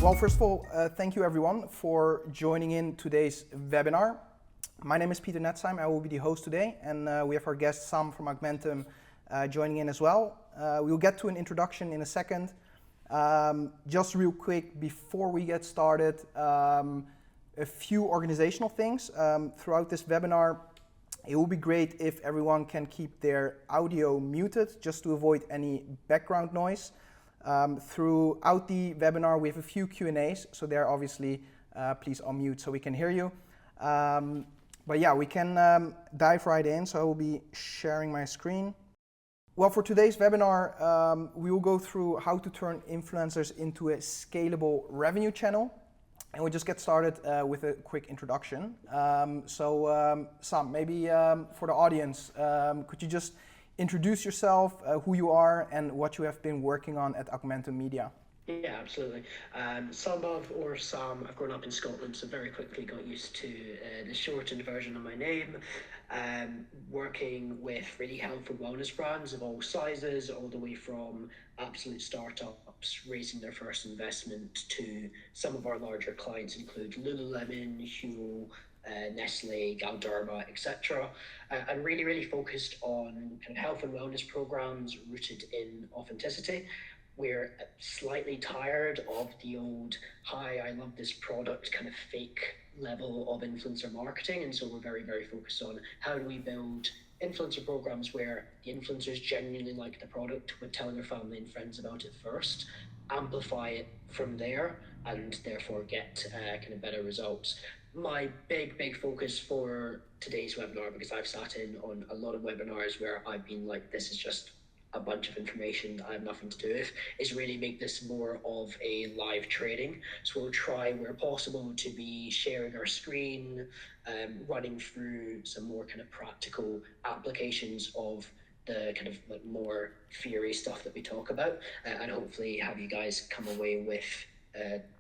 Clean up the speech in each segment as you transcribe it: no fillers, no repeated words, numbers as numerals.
Well, first of all, thank you everyone for joining in today's webinar. My name is Nettesheim. I will be the host today, and we have our guest Sam from Augmentum joining in as well. We will get to an introduction in a second. Just real quick, before we get started, a few organizational things. Throughout this webinar, it will be great if everyone can keep their audio muted, just to avoid any background noise. Throughout the webinar, we have a few Q&As, so there obviously please unmute so we can hear you. But yeah, we can dive right in, so I will be sharing my screen. Well, for today's webinar, we will go through how to turn influencers into a scalable revenue channel. And we'll just get started with a quick introduction. Sam, maybe for the audience, could you just introduce yourself, who you are, and what you have been working on at Augmentum Media? Yeah, absolutely. Sambhav, or Sam. I've grown up in Scotland, so very quickly got used to the shortened version of my name. Working with really health and wellness brands of all sizes, all the way from absolute startups raising their first investment to some of our larger clients include Lululemon, Huel, Nestle, Galderma, etc. And really focused on kind of health and wellness programs rooted in authenticity. We're slightly tired of the old, hi, I love this product kind of fake level of influencer marketing. And so we're very focused on how do we build influencer programs where the influencers genuinely like the product, would tell their family and friends about it first, amplify it from there, and therefore get kind of better results. My big focus for today's webinar, because I've sat in on a lot of webinars where I've been like, this is just a bunch of information that I have nothing to do with, is really make this more of a live training. So we'll try where possible to be sharing our screen, running through some more kind of practical applications of the kind of like more theory stuff that we talk about, and hopefully have you guys come away with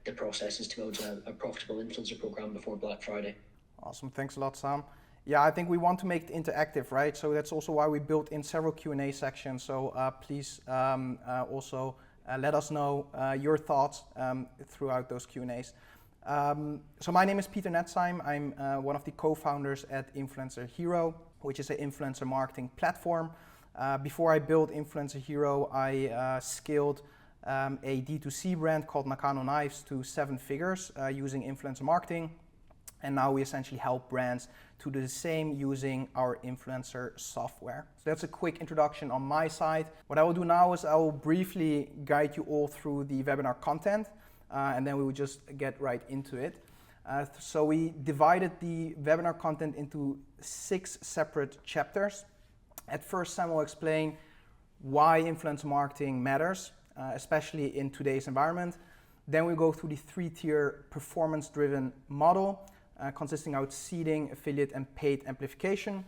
the processes to build a profitable influencer program before Black Friday. Awesome, thanks a lot, Sam. Yeah, I think we want to make it interactive, right? So that's also why we built in several Q&A sections. So please also let us know your thoughts throughout those Q&As. So my name is Nettesheim. I'm one of the co-founders at Influencer Hero, which is an influencer marketing platform. Before I built Influencer Hero, I scaled a D2C brand called Nakano Knives to 7 figures using influencer marketing. And now we essentially help brands to do the same using our influencer software. So that's a quick introduction on my side. What I will do now is I will briefly guide you all through the webinar content, and then we will just get right into it. So we divided the webinar content into 6 separate chapters. At first, Sam will explain why influencer marketing matters, especially in today's environment. Then we go through the 3-tier performance-driven model, consisting of seeding, affiliate, and paid amplification.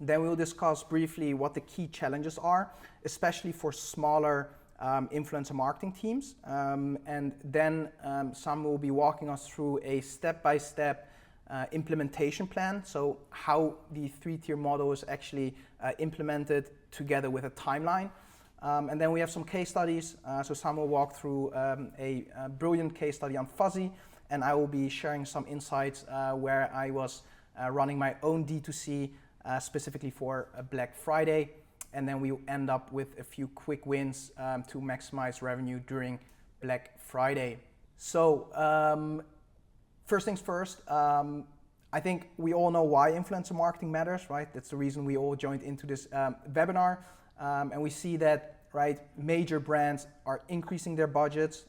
Then we will discuss briefly what the key challenges are, especially for smaller influencer marketing teams. And then Sam will be walking us through a step-by-step implementation plan, so how the 3-tier model is actually implemented together with a timeline. And then we have some case studies. So Sam will walk through a brilliant case study on Fuzzy, and I will be sharing some insights where I was running my own D2C specifically for Black Friday. And then we will end up with a few quick wins to maximize revenue during Black Friday. So first things first, I think we all know why influencer marketing matters, right? That's the reason we all joined into this webinar. And we see that, right, major brands are increasing their budgets.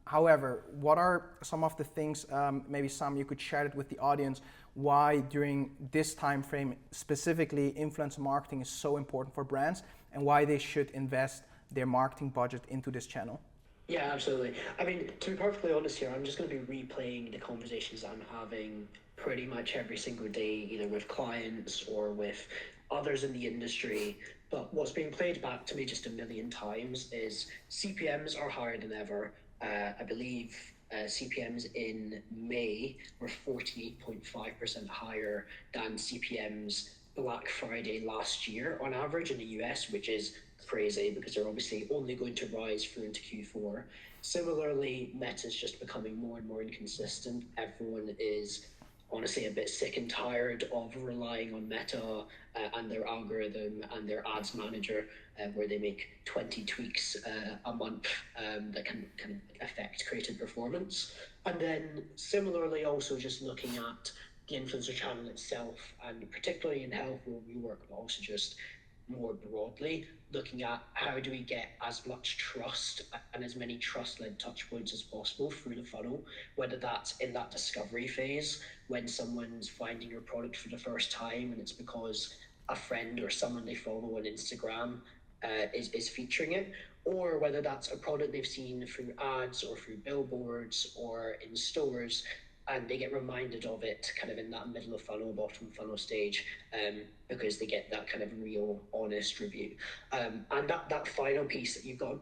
However, what are some of the things, maybe Sam, you could share it with the audience, why during this time frame specifically influencer marketing is so important for brands and why they should invest their marketing budget into this channel? Yeah, absolutely. I mean, to be perfectly honest here, I'm just going to be replaying the conversations I'm having pretty much every single day, either with clients or with others in the industry. But what's being played back to me just a million times is CPMs are higher than ever. I believe CPMs in May were 48.5% higher than CPMs Black Friday last year on average in the US, which is crazy because they're obviously only going to rise through into Q4. Similarly, Meta's just becoming more and more inconsistent. Everyone is honestly a bit sick and tired of relying on Meta and their algorithm and their ads manager, where they make 20 tweaks a month that can affect creative performance. And then similarly, also just looking at the influencer channel itself, and particularly in health where we work, but also just more broadly, looking at how do we get as much trust and as many trust-led touch points as possible through the funnel, whether that's in that discovery phase when someone's finding your product for the first time and it's because a friend or someone they follow on Instagram is featuring it, or whether that's a product they've seen through ads or through billboards or in stores, and they get reminded of it kind of in that middle of funnel, bottom funnel stage, because they get that kind of real, honest review. And that final piece that you've got,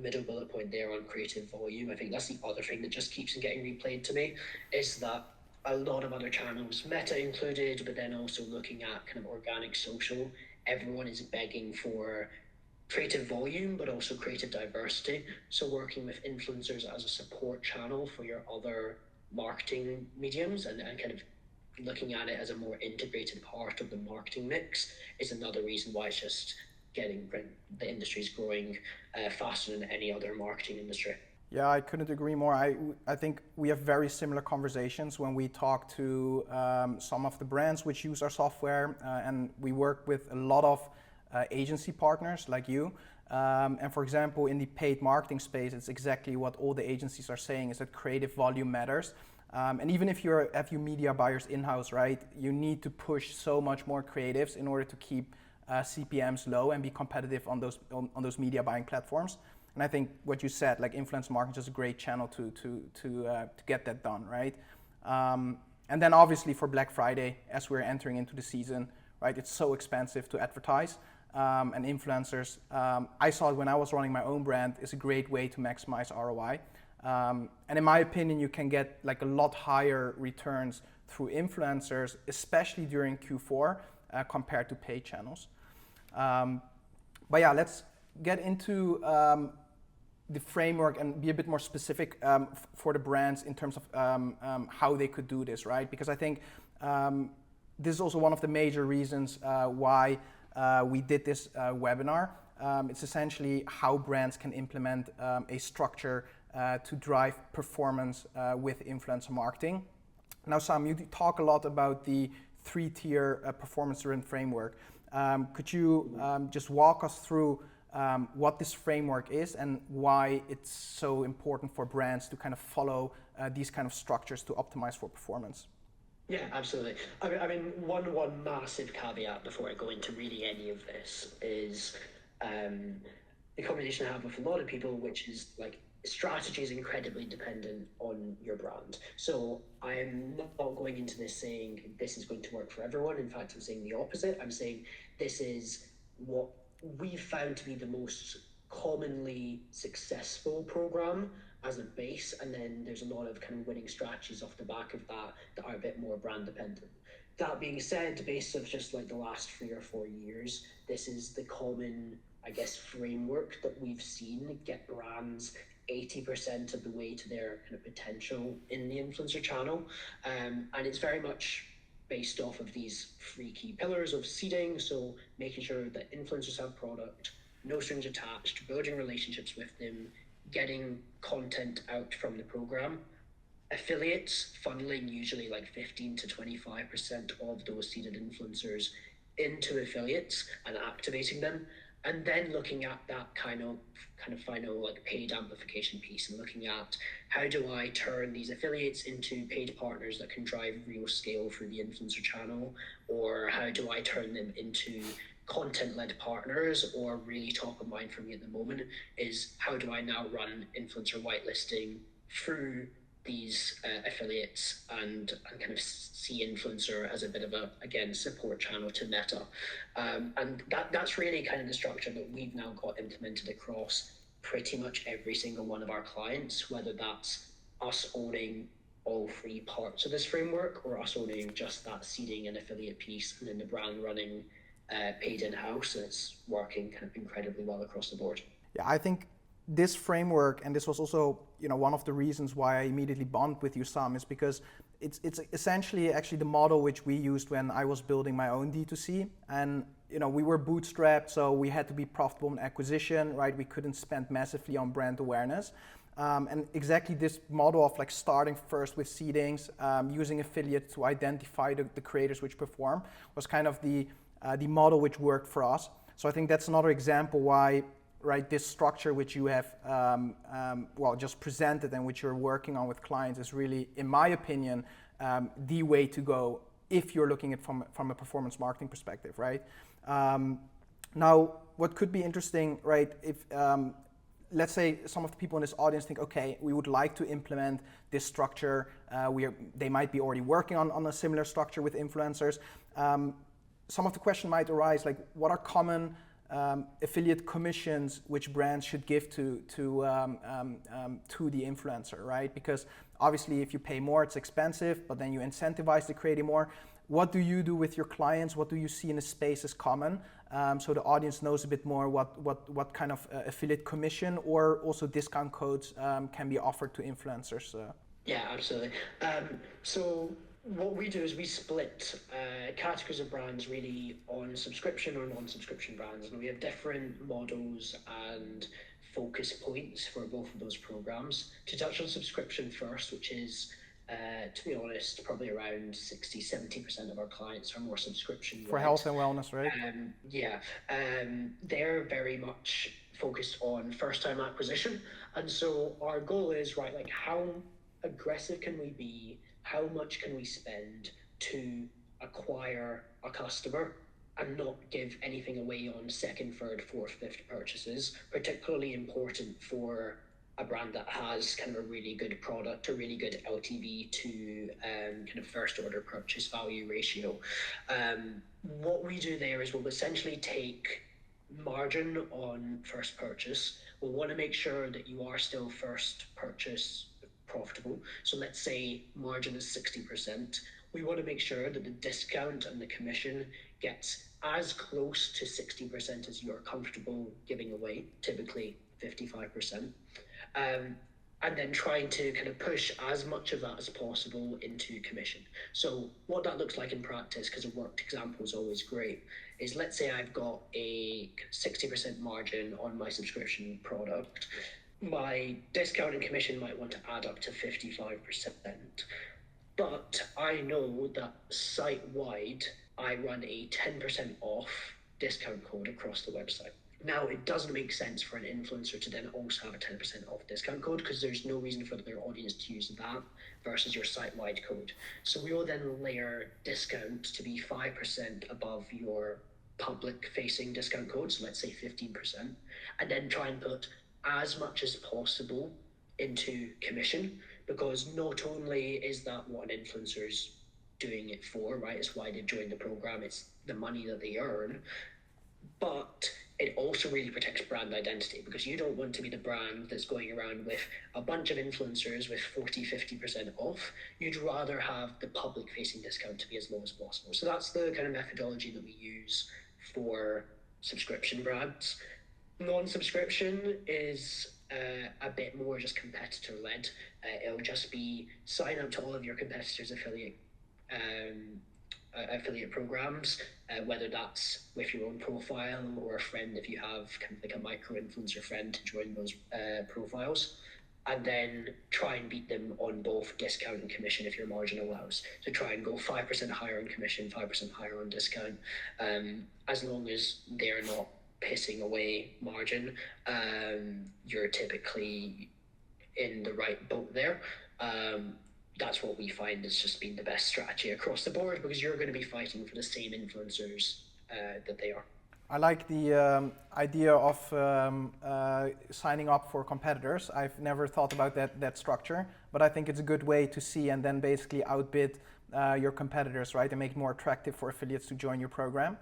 middle bullet point there on creative volume, I think that's the other thing that just keeps on getting replayed to me, is that a lot of other channels, Meta included, but then also looking at kind of organic social, everyone is begging for creative volume, but also creative diversity. So working with influencers as a support channel for your other marketing mediums and kind of looking at it as a more integrated part of the marketing mix is another reason why it's just the industry's growing faster than any other marketing industry. Yeah, I couldn't agree more. I think we have very similar conversations when we talk to some of the brands which use our software, and we work with a lot of agency partners like you. And for example, in the paid marketing space, it's exactly what all the agencies are saying, is that creative volume matters. And even if you have your media buyers in-house, right, you need to push so much more creatives in order to keep CPMs low and be competitive on those media buying platforms. And I think what you said, like influencer marketing is a great channel to get that done, right? And then obviously for Black Friday, as we're entering into the season, right, it's so expensive to advertise. And influencers, I saw it when I was running my own brand, is a great way to maximize ROI. And in my opinion, you can get like a lot higher returns through influencers, especially during Q4, compared to paid channels. But yeah, let's get into the framework and be a bit more specific for the brands in terms of how they could do this, right? Because I think this is also one of the major reasons why we did this webinar. It's essentially how brands can implement a structure to drive performance with influencer marketing. Now, Sam, you talk a lot about the 3-tier performance-driven framework. Could you just walk us through what this framework is and why it's so important for brands to kind of follow these kind of structures to optimize for performance? Yeah, absolutely. I mean, one massive caveat before I go into really any of this is the conversation I have with a lot of people, which is like strategy is incredibly dependent on your brand. So I'm not going into this saying this is going to work for everyone. In fact, I'm saying the opposite. I'm saying this is what we've found to be the most commonly successful program as a base, and then there's a lot of kind of winning strategies off the back of that that are a bit more brand dependent. That being said, based of just like the last 3 or 4 years, this is the common, I guess, framework that we've seen get brands 80% of the way to their kind of potential in the influencer channel. And it's very much based off of these 3 key pillars of seeding. So making sure that influencers have product, no strings attached, building relationships with them, getting content out from the program. Affiliates, funneling usually like 15 to 25% of those seeded influencers into affiliates and activating them. And then looking at that kind of final like paid amplification piece and looking at how do I turn these affiliates into paid partners that can drive real scale through the influencer channel, or how do I turn them into content-led partners, or really top of mind for me at the moment is how do I now run influencer whitelisting through these affiliates and kind of see influencer as a bit of a, again, support channel to Meta. And that's really kind of the structure that we've now got implemented across pretty much every single one of our clients, whether that's us owning all 3 parts of this framework or us owning just that seeding and affiliate piece and then the brand running paid in-house, and it's working kind of incredibly well across the board. Yeah, I think this framework, and this was also one of the reasons why I immediately bonded with you, Sam, is because it's essentially actually the model which we used when I was building my own D2C, and we were bootstrapped, so we had to be profitable in acquisition, right? We couldn't spend massively on brand awareness. And exactly this model of like starting first with seedings, using affiliates to identify the creators which perform was kind of the model which worked for us. So I think that's another example why, right, this structure which you have just presented and which you're working on with clients is really, in my opinion, the way to go if you're looking at from a performance marketing perspective, right? Now, what could be interesting, right, if let's say some of the people in this audience think, okay, we would like to implement this structure. They might be already working on a similar structure with influencers. Some of the question might arise, like, what are common affiliate commissions which brands should give to the influencer, right? Because obviously, if you pay more, it's expensive, but then you incentivize the creator more. What do you do with your clients? What do you see in the space as common? So the audience knows a bit more what kind of affiliate commission or also discount codes can be offered to influencers. Yeah, absolutely. So what we do is we split categories of brands really on subscription or non-subscription brands, and we have different models and focus points for both of those programs. To touch on subscription first, which is to be honest, probably around 60-70% of our clients are more subscription for health and wellness, right? They're very much focused on first-time acquisition, and so our goal is, right, like, how aggressive can we be? How much can we spend to acquire a customer and not give anything away on second, third, fourth, fifth purchases? Particularly important for a brand that has kind of a really good product, a really good LTV to kind of first order purchase value ratio. What we do there is we'll essentially take margin on first purchase. We'll want to make sure that you are still first purchase profitable. So let's say margin is 60%. We want to make sure that the discount and the commission gets as close to 60% as you're comfortable giving away, typically 55%. And then trying to kind of push as much of that as possible into commission. So what that looks like in practice, because a worked example is always great, is let's say I've got a 60% margin on my subscription product. My discount and commission might want to add up to 55%. But I know that site-wide, I run a 10% off discount code across the website. Now, it doesn't make sense for an influencer to then also have a 10% off discount code because there's no reason for their audience to use that versus your site-wide code. So we will then layer discount to be 5% above your public-facing discount code, so let's say 15%, and then try and put as much as possible into commission, because not only is that what an influencer's doing it for, right? It's why they've joined the program, it's the money that they earn, but it also really protects brand identity, because you don't want to be the brand that's going around with a bunch of influencers with 40-50% off. You'd rather have the public facing discount to be as low as possible. So that's the kind of methodology that we use for subscription brands. Non-subscription is a bit more just competitor led. It'll just be sign up to all of your competitors' affiliate programs, whether that's with your own profile or a friend if you have kind of like a micro influencer friend to join those profiles, and then try and beat them on both discount and commission if your margin allows. So try and go 5% higher on commission, 5% higher on discount, as long as they're not pissing away margin. You're typically in the right boat there. That's what we find has just been the best strategy across the board, because you're going to be fighting for the same influencers that they are. I like the idea of signing up for competitors. I've never thought about that structure, but I think it's a good way to see and then basically outbid your competitors, right? And make it more attractive for affiliates to join your program.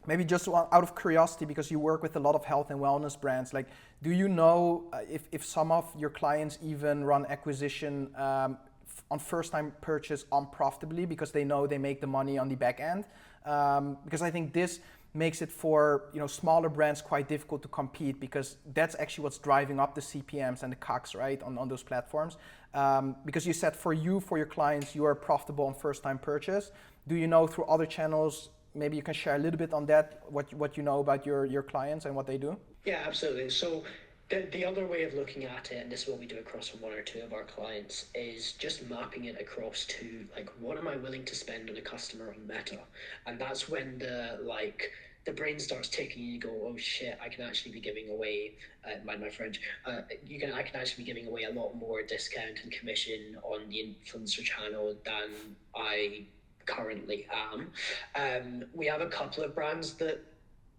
Maybe just out of curiosity, because you work with a lot of health and wellness brands, like, do you know if some of your clients even run acquisition on first-time purchase unprofitably because they know they make the money on the back end? Because I think this makes it for smaller brands quite difficult to compete, because that's actually what's driving up the CPMs and the CACs, right, on those platforms. Because you said for your clients, you are profitable on first-time purchase. Do you know through other channels? Maybe you can share a little bit on that, what you know about your clients and what they do. Yeah, absolutely. So the other way of looking at it, and this is what we do across one or two of our clients, is just mapping it across to like, what am I willing to spend on a customer on Meta? And that's when the brain starts ticking and you go, oh shit, I can actually be giving away, mind my French, I can actually be giving away a lot more discount and commission on the influencer channel than I currently am. We have a couple of brands that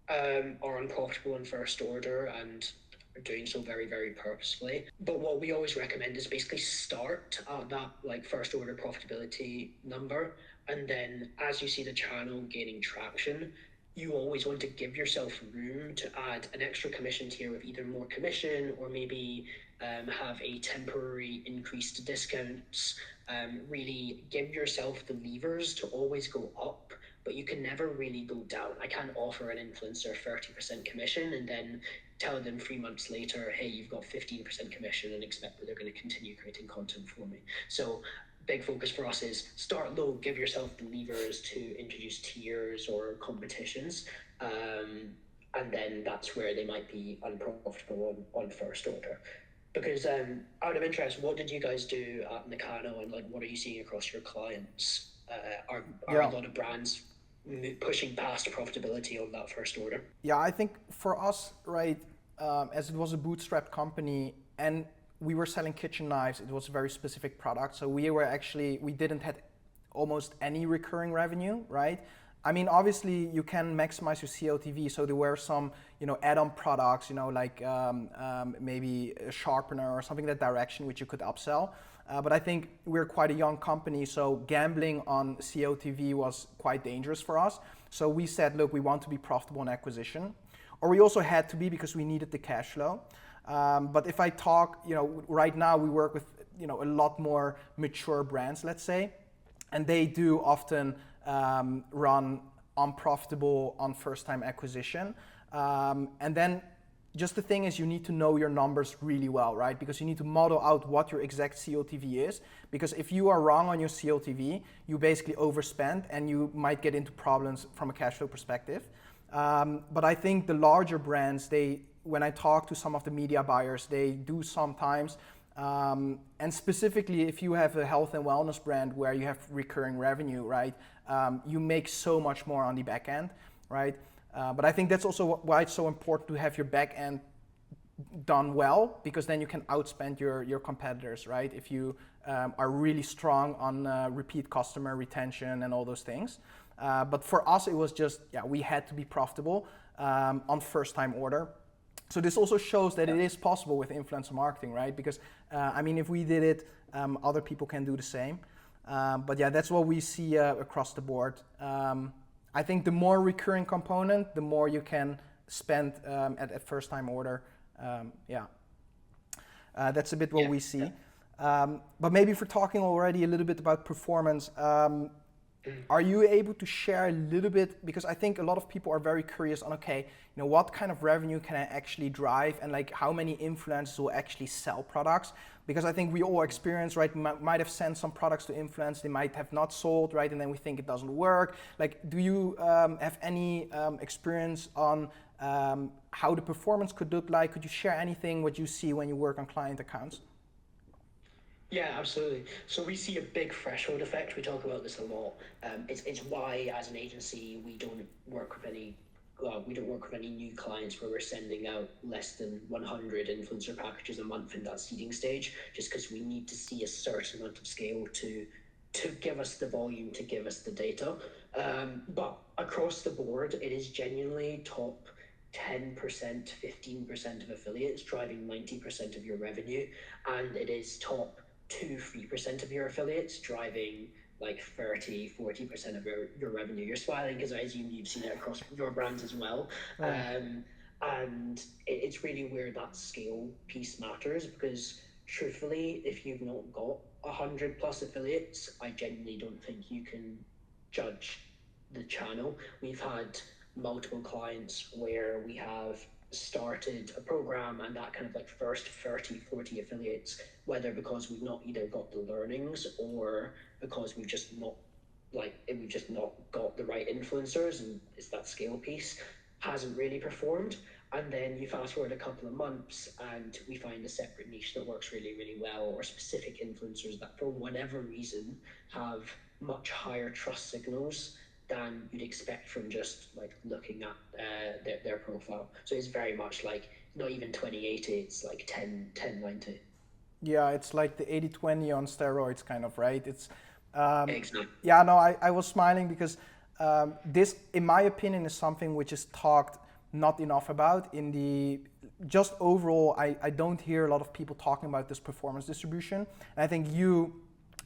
are unprofitable in first order and are doing so very, very purposefully. But what we always recommend is basically start at that like first order profitability number, and then as you see the channel gaining traction, you always want to give yourself room to add an extra commission tier with either more commission or maybe have a temporary increase to discounts. Really give yourself the levers to always go up, but you can never really go down. I can't offer an influencer 30% commission and then tell them 3 months later, hey, you've got 15% commission, and expect that they're going to continue creating content for me. So big focus for us is start low, give yourself the levers to introduce tiers or competitions, and then that's where they might be unprofitable on first order. Because out of interest, what did you guys do at Nakano, and like, what are you seeing across your clients? Are a lot of brands pushing past profitability on that first order? Yeah, I think for us, right, as it was a bootstrap company and we were selling kitchen knives, it was a very specific product. So we didn't have almost any recurring revenue, right? I mean, obviously you can maximize your CLTV. So there were some, add-on products, like maybe a sharpener or something in that direction, which you could upsell. But I think we're quite a young company, so gambling on CLTV was quite dangerous for us. So we said, look, we want to be profitable on acquisition, or we also had to be because we needed the cash flow. But if I talk, right now we work with, a lot more mature brands, let's say, and they do often run unprofitable on first-time acquisition. And then just the thing is, you need to know your numbers really well, right? Because you need to model out what your exact CLTV is. Because if you are wrong on your CLTV, you basically overspend and you might get into problems from a cash flow perspective. But I think the larger brands, when I talk to some of the media buyers, they do sometimes, and specifically if you have a health and wellness brand where you have recurring revenue, right? You make so much more on the back end, right? But I think that's also why it's so important to have your back end done well, because then you can outspend your competitors, right? If you are really strong on repeat customer retention and all those things. But for us, it was just, we had to be profitable on first time order. So this also shows that it is possible with influencer marketing, right? Because if we did it, other people can do the same. But that's what we see across the board. I think the more recurring component, the more you can spend at first time order. That's a bit what we see. But maybe if we're talking already a little bit about performance, are you able to share a little bit, because I think a lot of people are very curious on, what kind of revenue can I actually drive, and like how many influencers will actually sell products? Because I think we all experience, right, might have sent some products to influence, they might have not sold, right, and then we think it doesn't work. Like, do you have any experience on how the performance could look like? Could you share anything what you see when you work on client accounts? Yeah, absolutely. So we see a big threshold effect. We talk about this a lot. It's why, as an agency, we don't work with any new clients where we're sending out less than 100 influencer packages a month in that seeding stage, just because we need to see a certain amount of scale to give us the volume, to give us the data. But across the board, it is genuinely top 10%, 15% of affiliates driving 90% of your revenue, and it is top 2-3% of your affiliates driving like 30-40% of your revenue. You're smiling because I assume you've seen it across your brands as well. And it's really where that scale piece matters, because truthfully, if you've not got 100 plus affiliates, I genuinely don't think you can judge the channel. We've had multiple clients where we have started a program and that kind of like first 30, 40 affiliates, whether because we've not either got the learnings or because we've just not got the right influencers, and it's that scale piece hasn't really performed. And then you fast forward a couple of months and we find a separate niche that works really, really well, or specific influencers that for whatever reason have much higher trust signals than you'd expect from just like looking at their profile. So it's very much like not even 20/80, it's like 10/90. Yeah, it's like the 80/20 on steroids, kind of, right? It's Exactly. yeah, no, I was smiling because this, in my opinion, is something which is talked not enough about in the just overall. I don't hear a lot of people talking about this performance distribution, and I think you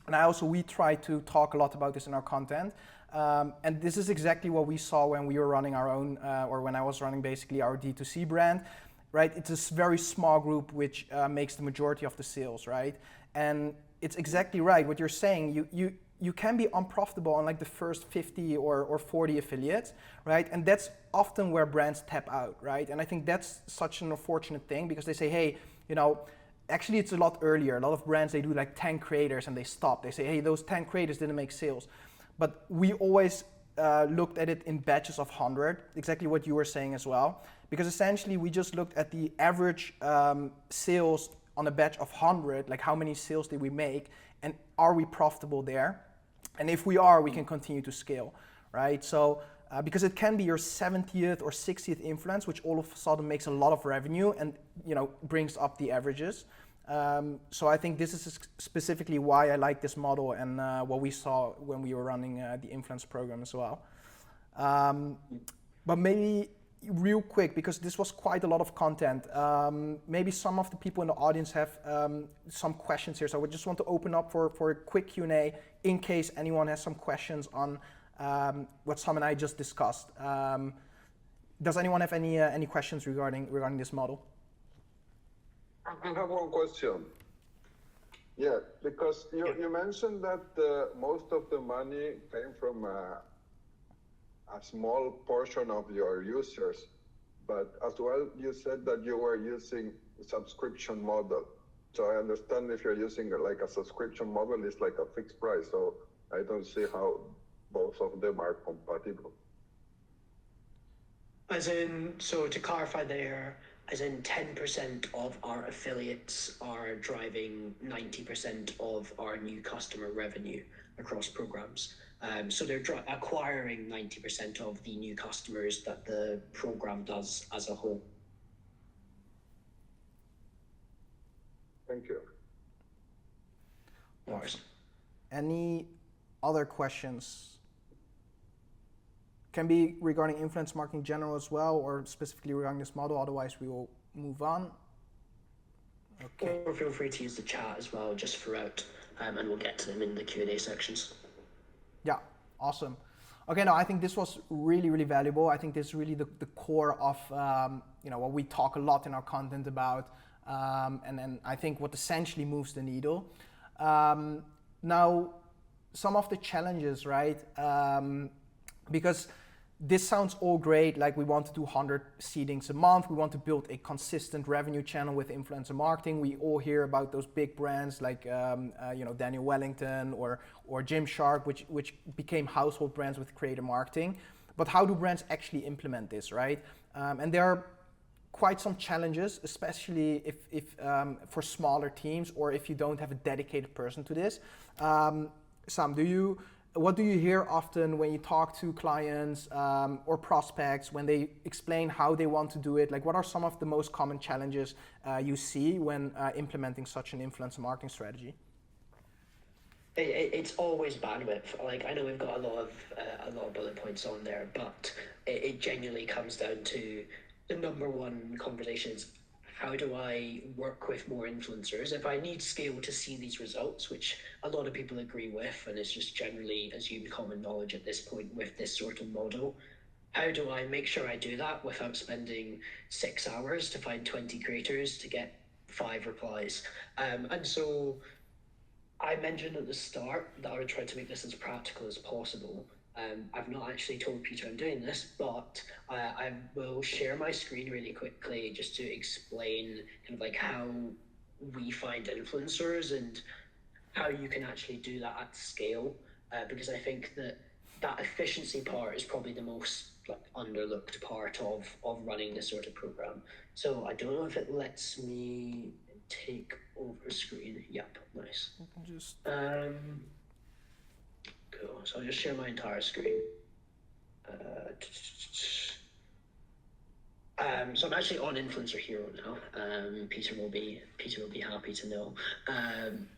and I also, we try to talk a lot about this in our content. And this is exactly what we saw when we were running our own, or when I was running basically our D2C brand, right? It's a very small group which makes the majority of the sales, right? And it's exactly right what you're saying. You can be unprofitable on like the first 50 or 40 affiliates, right? And that's often where brands tap out, right? And I think that's such an unfortunate thing because they say, hey, you know, actually it's a lot earlier. A lot of brands, they do like 10 creators and they stop. They say, hey, those 10 creators didn't make sales. But we always looked at it in batches of 100, exactly what you were saying as well. Because essentially we just looked at the average sales on a batch of 100, like how many sales did we make and are we profitable there? And if we are, we can continue to scale, right? So because it can be your 70th or 60th influence, which all of a sudden makes a lot of revenue and, you know, brings up the averages. So I think this is specifically why I like this model and what we saw when we were running the influence program as well. But maybe real quick, because this was quite a lot of content, maybe some of the people in the audience have some questions here. So I would just want to open up for a quick Q&A in case anyone has some questions on what Sam and I just discussed. Does anyone have any questions regarding this model? I have one question. Yeah, because you mentioned that most of the money came from a small portion of your users, but as well you said that you were using a subscription model. So I understand if you're using like a subscription model, it's like a fixed price. So I don't see how both of them are compatible. As in, so to clarify there, as in 10% of our affiliates are driving 90% of our new customer revenue across programs. So they're acquiring 90% of the new customers that the program does as a whole. Thank you. Of course. Any other questions? Can be regarding influence marketing in general as well, or specifically regarding this model, otherwise we will move on. Okay. Or feel free to use the chat as well, just throughout, and we'll get to them in the Q&A sections. Yeah, awesome. Okay, no, I think this was really, really valuable. I think this is really the core of what we talk a lot in our content about, and then I think what essentially moves the needle. Now, some of the challenges, right? Because this sounds all great, like we want to do 100 seedings a month, we want to build a consistent revenue channel with influencer marketing. We all hear about those big brands like Daniel Wellington or Gymshark, which became household brands with creator marketing. But how do brands actually implement this, right? And there are quite some challenges, especially if for smaller teams or if you don't have a dedicated person to this. Sam, what do you hear often when you talk to clients or prospects when they explain how they want to do it? Like, what are some of the most common challenges you see when implementing such an influencer marketing strategy? It's always bandwidth. Like, I know we've got a lot of bullet points on there, but it genuinely comes down to the number one conversations. How do I work with more influencers? If I need scale to see these results, which a lot of people agree with, and it's just generally assumed common knowledge at this point with this sort of model, how do I make sure I do that without spending 6 hours to find 20 creators to get 5 replies? And so I mentioned at the start that I would try to make this as practical as possible. I've not actually told Peter I'm doing this, but I will share my screen really quickly just to explain kind of like how we find influencers and how you can actually do that at scale, because I think that efficiency part is probably the most like underlooked part of running this sort of program. So I don't know if it lets me take over screen. Yep, nice. Just Cool. So I'll just share my entire screen. So I'm actually on Influencer Hero now. Peter will be happy to know.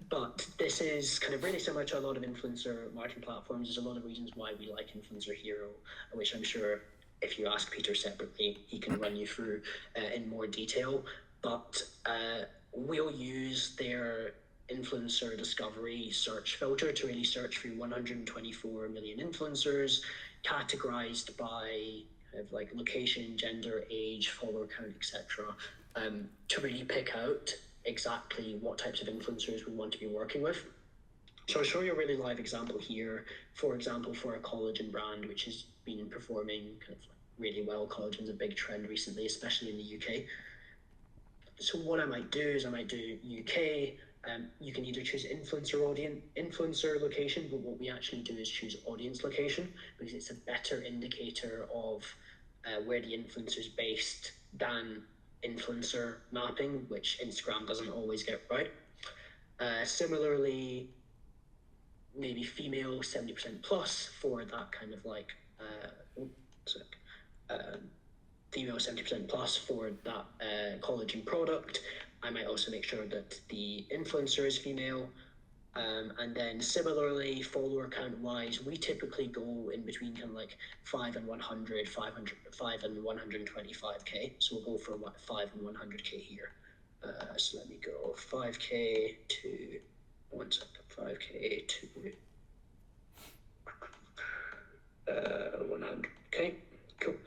But this is kind of really similar to a lot of influencer marketing platforms. There's a lot of reasons why we like Influencer Hero, which I'm sure if you ask Peter separately, he can run you through in more detail. But we'll use their influencer discovery search filter to really search through 124 million influencers, categorized by kind of like location, gender, age, follower count, etc., to really pick out exactly what types of influencers we want to be working with. So I'll show you a really live example here. For example, for a collagen brand, which has been performing kind of really well. Collagen's a big trend recently, especially in the UK. So what I might do is I might do UK. You can either choose influencer location, but what we actually do is choose audience location because it's a better indicator of where the influencer is based than influencer mapping, which Instagram doesn't always get right. Similarly, maybe female 70% plus for that kind of like female 70% plus for that collagen product. I might also make sure that the influencer is female. And then similarly, follower count wise, we typically go in between kind of like 5 and 100, 5 and 125K. So we'll go for 5 and 100K here. So let me go 5K to 5K to 100K. Cool.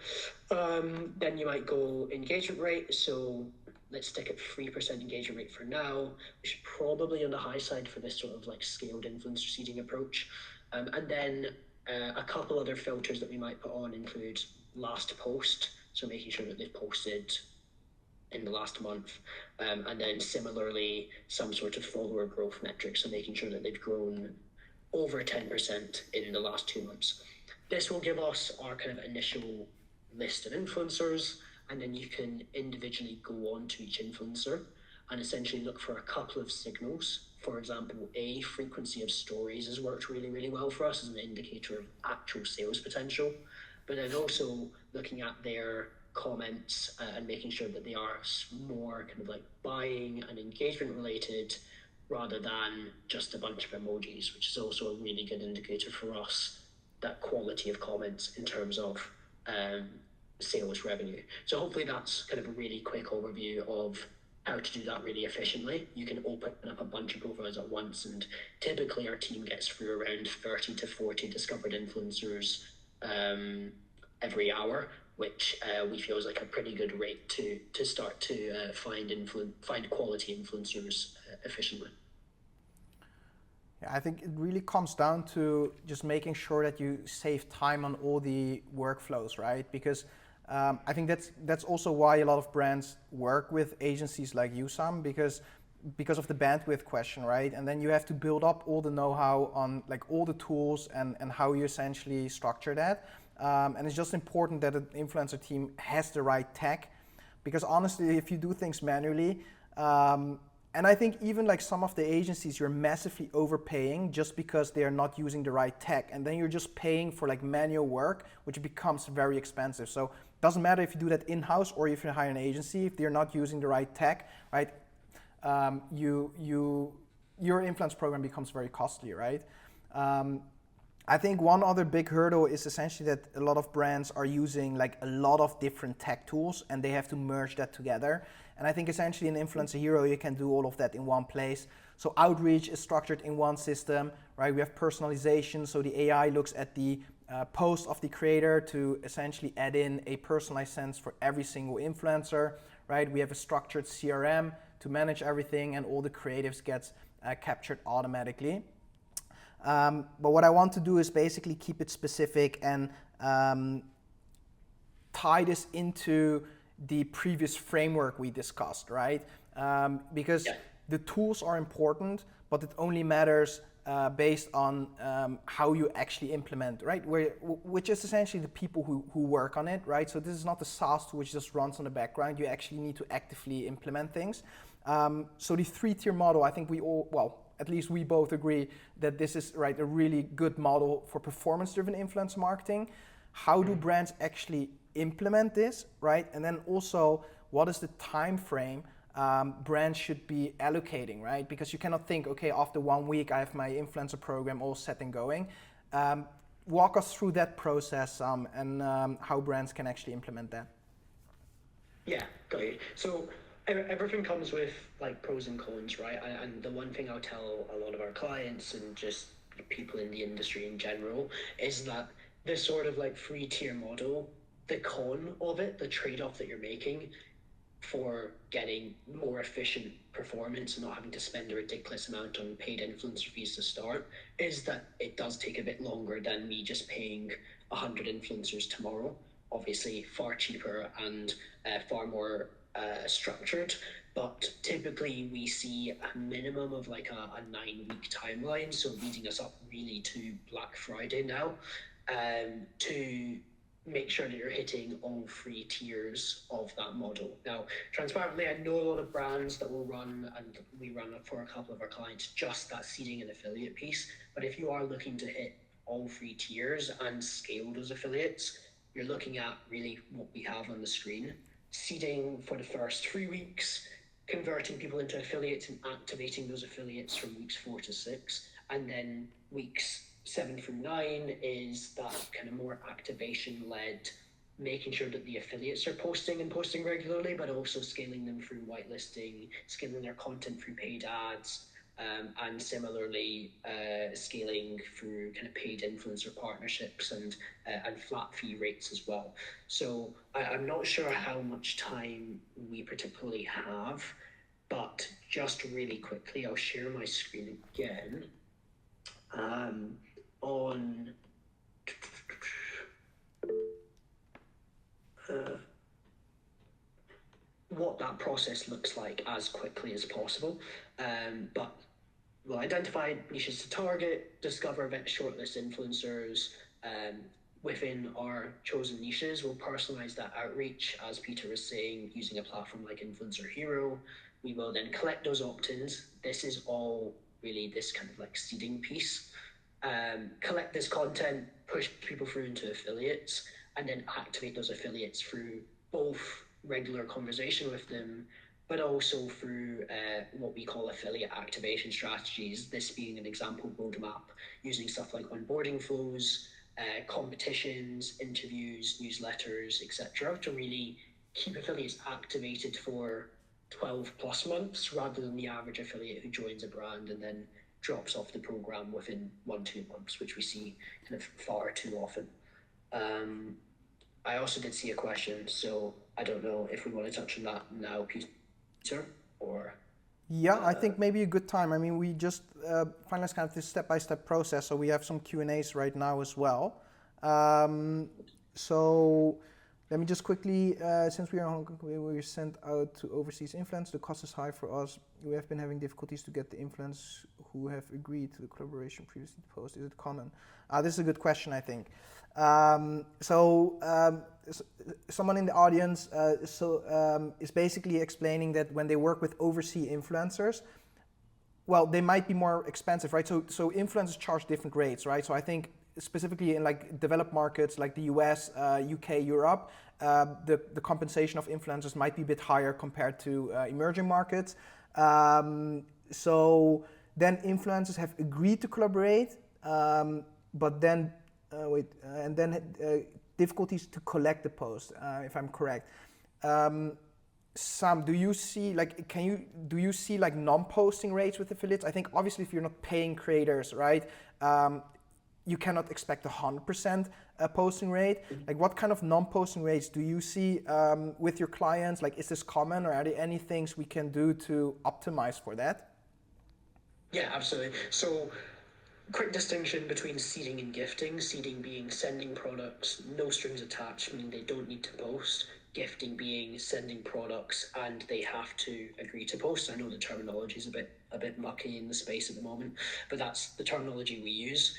Then you might go engagement rate. So let's stick at 3% engagement rate for now, which is probably on the high side for this sort of like scaled influencer seeding approach. And then a couple other filters that we might put on include last post, so making sure that they've posted in the last month, and then similarly some sort of follower growth metric, so making sure that they've grown over 10% in the last 2 months. This will give us our kind of initial list of influencers, and then you can individually go on to each influencer and essentially look for a couple of signals. For example, frequency of stories has worked really, really well for us as an indicator of actual sales potential, but then also looking at their comments and making sure that they are more kind of like buying and engagement related rather than just a bunch of emojis, which is also a really good indicator for us, that quality of comments in terms of sales revenue. So hopefully that's kind of a really quick overview of how to do that really efficiently. You can open up a bunch of profiles at once, and typically our team gets through around 30 to 40 discovered influencers every hour, which we feel is like a pretty good rate to start to find quality influencers efficiently. Yeah, I think it really comes down to just making sure that you save time on all the workflows, right? Because I think that's also why a lot of brands work with agencies like you, Sam, because of the bandwidth question, right? And then you have to build up all the know-how on like all the tools and how you essentially structure that. And it's just important that an influencer team has the right tech, because honestly, if you do things manually, and I think even like some of the agencies, you're massively overpaying just because they are not using the right tech. And then you're just paying for like manual work, which becomes very expensive. So it doesn't matter if you do that in-house or if you hire an agency, if they're not using the right tech, right? Your influence program becomes very costly, right? I think one other big hurdle is essentially that a lot of brands are using like a lot of different tech tools and they have to merge that together. And I think essentially in Influencer Hero, you can do all of that in one place. So outreach is structured in one system, right? We have personalization, so the AI looks at the post of the creator to essentially add in a personalized sense for every single influencer, right? We have a structured CRM to manage everything, and all the creatives gets captured automatically. But what I want to do is basically keep it specific and tie this into the previous framework we discussed, right? Because the tools are important, but it only matters based on how you actually implement, right? Which is essentially the people who work on it, right? So this is not the SaaS tool which just runs on the background. You actually need to actively implement things. So the 3-tier model, I think we all, well, at least we both agree that this is a really good model for performance-driven influence marketing. How do brands actually implement this, right? And then also, what is the time frame brands should be allocating, right? Because you cannot think, okay, after 1 week I have my influencer program all set and going. Walk us through that process and how brands can actually implement that. Yeah, got you. So everything comes with like pros and cons, right? And the one thing I'll tell a lot of our clients and just people in the industry in general is that this sort of like 3-tier model, the con of it, the trade-off that you're making for getting more efficient performance and not having to spend a ridiculous amount on paid influencer fees to start, is that it does take a bit longer than me just paying 100 influencers tomorrow. Obviously far cheaper and far more structured, but typically we see a minimum of like a 9-week timeline, so leading us up really to Black Friday now, to make sure that you're hitting all 3 tiers of that model. Now, transparently, I know a lot of brands that will run, and we run for a couple of our clients, just that seeding and affiliate piece. But if you are looking to hit all 3 tiers and scale those affiliates, you're looking at really what we have on the screen. Seeding for the first 3 weeks, converting people into affiliates and activating those affiliates from weeks 4 to 6, and then weeks 7 through 9 is that kind of more activation-led, making sure that the affiliates are posting regularly, but also scaling them through whitelisting, scaling their content through paid ads, and similarly scaling through kind of paid influencer partnerships and flat fee rates as well. So I'm not sure how much time we particularly have, but just really quickly, I'll share my screen again. On what that process looks like as quickly as possible. But we'll identify niches to target, discover shortlist influencers within our chosen niches. We'll personalize that outreach, as Peter was saying, using a platform like Influencer Hero. We will then collect those opt-ins. This is all really this kind of like seeding piece. Collect this content, push people through into affiliates, and then activate those affiliates through both regular conversation with them, but also through what we call affiliate activation strategies. This being an example roadmap using stuff like onboarding flows, competitions, interviews, newsletters, etc., to really keep affiliates activated for 12 plus months rather than the average affiliate who joins a brand and then drops off the program within 1-2 months, which we see kind of far too often. I also did see a question, so I don't know if we want to touch on that now, Peter, or... Yeah, I think maybe a good time. I mean, we just finalized kind of this step-by-step process, so we have some Q&As right now as well. So let me just quickly, since we are in Hong Kong, we were sent out to overseas influence. The cost is high for us. We have been having difficulties to get the influencers who have agreed to the collaboration previously post. Is it common? This is a good question, I think. Someone in the audience is basically explaining that when they work with overseas influencers, well, they might be more expensive, right? So influencers charge different rates, right? So I think specifically in like developed markets like the US, UK, Europe, the compensation of influencers might be a bit higher compared to emerging markets. So then influencers have agreed to collaborate, but then difficulties to collect the post, if I'm correct. Sam, do you see like non-posting rates with affiliates? I think obviously if you're not paying creators, right, you cannot expect 100% posting rate. Like what kind of non-posting rates do you see with your clients? Like, is this common, or are there any things we can do to optimize for that? Yeah, absolutely. So quick distinction between seeding and gifting. Seeding being sending products, no strings attached, meaning they don't need to post. Gifting being sending products and they have to agree to post. I know the terminology is a bit mucky in the space at the moment, but that's the terminology we use.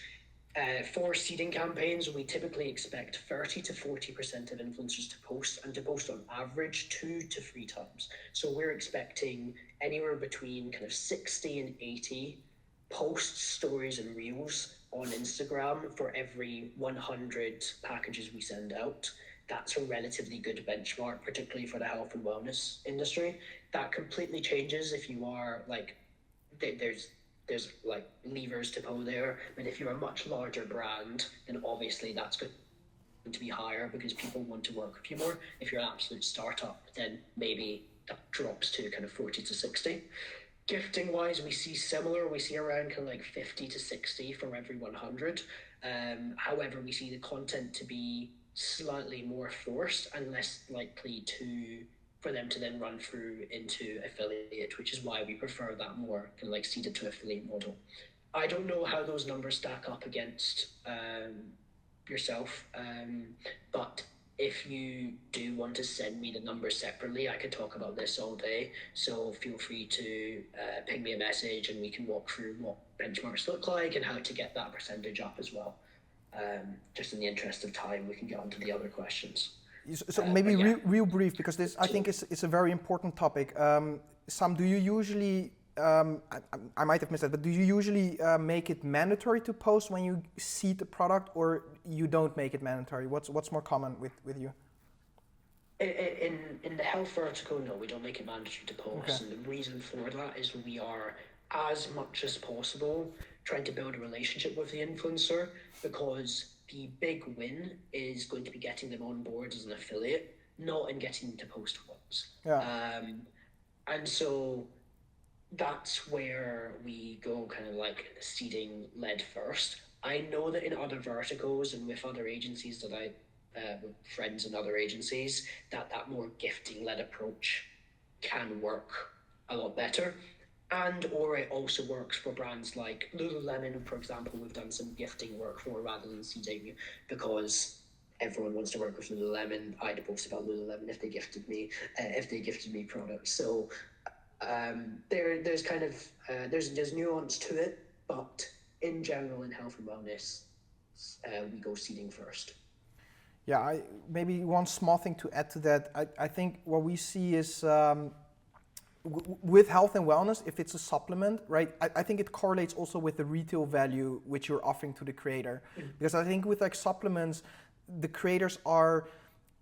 For seeding campaigns, we typically expect 30 to 40% of influencers to post, and to post on average 2 to 3 times. So we're expecting anywhere between kind of 60 and 80 posts, stories, and reels on Instagram for every 100 packages we send out. That's a relatively good benchmark, particularly for the health and wellness industry. That completely changes if you are like, there's like levers to pull there, but if you're a much larger brand, then obviously that's going to be higher because people want to work with you more. If you're an absolute startup, then maybe that drops to kind of 40 to 60. Gifting wise, we see similar. We see around kind of like 50 to 60 for every 100. However, we see the content to be slightly more forced and less likely for them to then run through into affiliate, which is why we prefer that more kind of like seeded to affiliate model. I don't know how those numbers stack up against yourself, but if you do want to send me the numbers separately, I could talk about this all day. So feel free to ping me a message and we can walk through what benchmarks look like and how to get that percentage up as well. Just in the interest of time, we can get on to the other questions. So maybe real brief, because this I think is a very important topic. Sam, do you usually, I might have missed that, but do you usually make it mandatory to post when you seed the product, or you don't make it mandatory? What's more common with you? In the health vertical, no, we don't make it mandatory to post. Okay. And the reason for that is we are, as much as possible, trying to build a relationship with the influencer, because the big win is going to be getting them on board as an affiliate, not in getting them to post once. Yeah. And so that's where we go kind of like seeding led first. I know that in other verticals and with other agencies that with friends in other agencies, that more gifting led approach can work a lot better. And or it also works for brands like Lululemon, for example. We've done some gifting work for rather than seeding, because everyone wants to work with Lululemon. I'd post about Lululemon if they gifted me products. So there's kind of there's nuance to it, but in general in health and wellness, we go seeding first. Yeah, maybe one small thing to add to that. I think what we see is. With health and wellness, if it's a supplement, right, I think it correlates also with the retail value which you're offering to the creator. Because I think with like supplements, the creators are,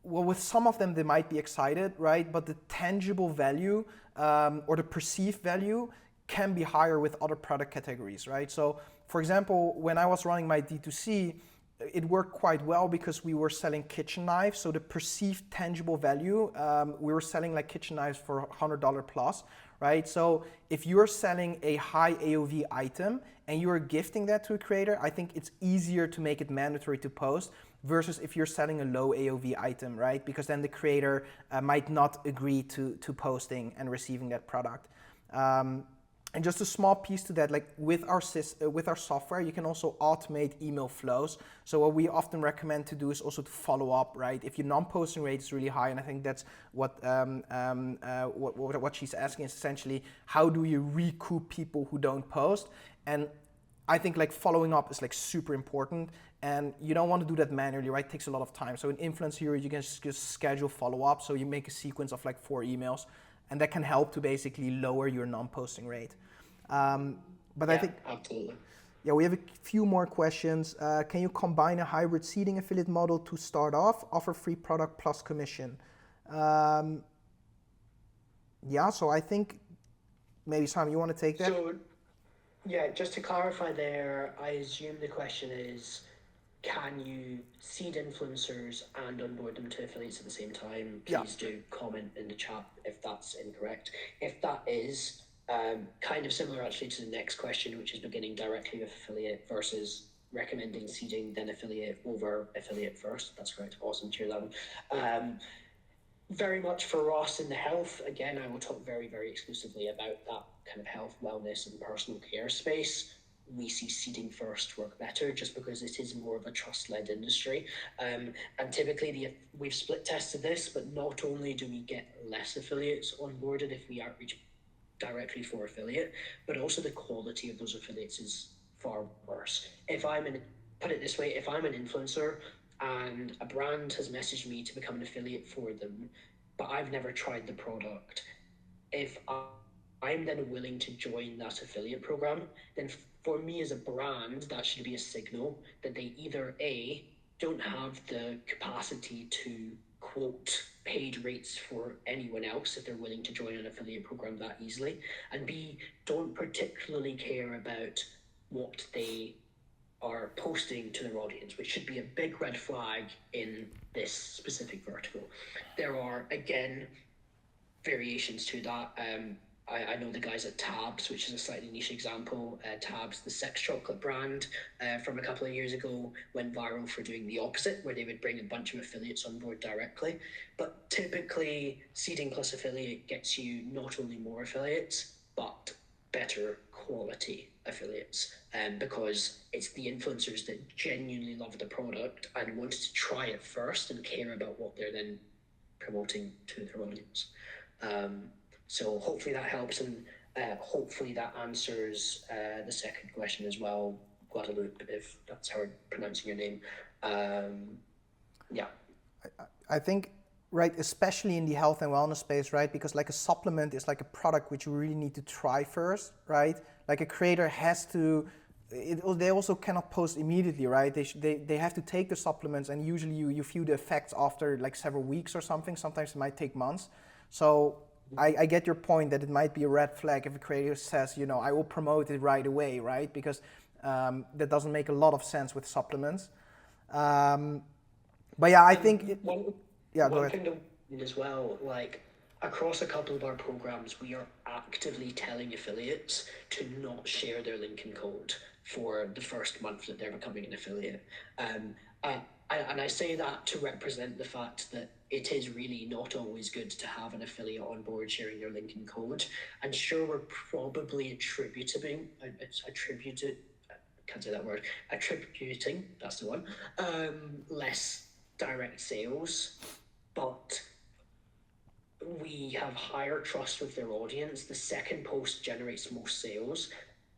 well, with some of them they might be excited, right, but the tangible value or the perceived value can be higher with other product categories, right? So for example, when I was running my D2C, it worked quite well because we were selling kitchen knives. So the perceived tangible value, we were selling like kitchen knives for $100 plus, right? So if you're selling a high AOV item and you're gifting that to a creator, I think it's easier to make it mandatory to post versus if you're selling a low AOV item, right? Because then the creator might not agree to posting and receiving that product. And just a small piece to that, like with our software, you can also automate email flows. So what we often recommend to do is also to follow up, right? If your non-posting rate is really high, and I think that's what she's asking is essentially, how do you recoup people who don't post? And I think like following up is like super important, and you don't want to do that manually, right? It takes a lot of time. So in Influence Hero, you can just schedule follow-up. So you make a sequence of like 4 emails, and that can help to basically lower your non-posting rate. But I think, absolutely. Yeah, we have a few more questions. Can you combine a hybrid seeding affiliate model to start off, offer free product plus commission? Yeah, so I think maybe Sam, you want to take that? So, yeah, just to clarify there, I assume the question is, can you seed influencers and onboard them to affiliates at the same time? Please do comment in the chat if that's incorrect. If that is, kind of similar actually to the next question, which is beginning directly with affiliate versus recommending seeding then affiliate over affiliate first. That's correct. Awesome. Tier 11. Very much for us in the health, again, I will talk very, very exclusively about that kind of health, wellness, and personal care space. we see seeding first work better, just because it is more of a trust-led industry. And typically we've split tested this, but not only do we get less affiliates onboarded if we outreach directly for affiliate, but also the quality of those affiliates is far worse. Put it this way, if I'm an influencer and a brand has messaged me to become an affiliate for them, but I've never tried the product, if I'm then willing to join that affiliate program, then for me as a brand, that should be a signal that they either A, don't have the capacity to quote paid rates for anyone else if they're willing to join an affiliate program that easily, and B, don't particularly care about what they are posting to their audience, which should be a big red flag in this specific vertical. There are, again, variations to that. I know the guys at Tabs, which is a slightly niche example. Tabs, the sex chocolate brand, from a couple of years ago, went viral for doing the opposite, where they would bring a bunch of affiliates on board directly. But typically, seeding plus affiliate gets you not only more affiliates, but better quality affiliates, because it's the influencers that genuinely love the product and wanted to try it first and care about what they're then promoting to their audience. So hopefully that helps, and hopefully that answers the second question as well, Guadalupe, if that's how I'm pronouncing your name. Yeah. I think, right, especially in the health and wellness space, right, because like a supplement is like a product which you really need to try first, right? Like a creator has to, they also cannot post immediately, right? They have to take the supplements, and usually you feel the effects after like several weeks or something. Sometimes it might take months. So I get your point that it might be a red flag if a creator says, you know, I will promote it right away, right? Because that doesn't make a lot of sense with supplements. But yeah, I think, One go ahead. thing to mention as well, like across a couple of our programs, we are actively telling affiliates to not share their link and code for the first month that they're becoming an affiliate. And I say that to represent the fact that it is really not always good to have an affiliate on board sharing their link and code. And sure, we're probably attributing, that's the one, less direct sales, but we have higher trust with their audience. The second post generates more sales,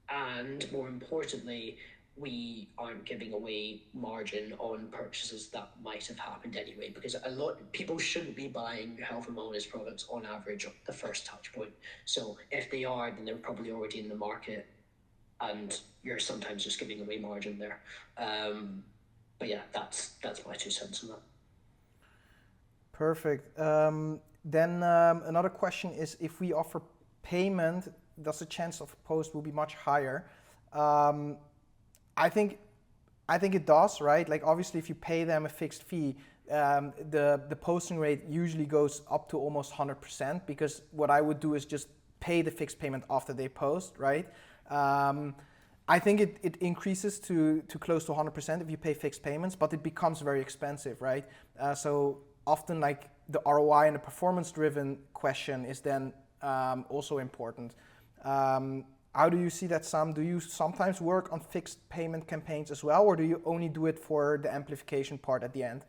and more importantly, we aren't giving away margin on purchases that might have happened anyway, because a lot of people shouldn't be buying health and wellness products on average at the first touch point. So if they are, then they're probably already in the market, and you're sometimes just giving away margin there. But yeah, that's my 2 cents on that. Perfect. Then another question is, if we offer payment, does the chance of post will be much higher? I think it does, right? Like obviously, if you pay them a fixed fee, the posting rate usually goes up to almost 100%, because what I would do is just pay the fixed payment after they post, right? I think it increases to close to 100% if you pay fixed payments, but it becomes very expensive, right? So often, like the ROI and the performance-driven question is then also important. How do you see that, Sam? Do you sometimes work on fixed payment campaigns as well, or do you only do it for the amplification part at the end?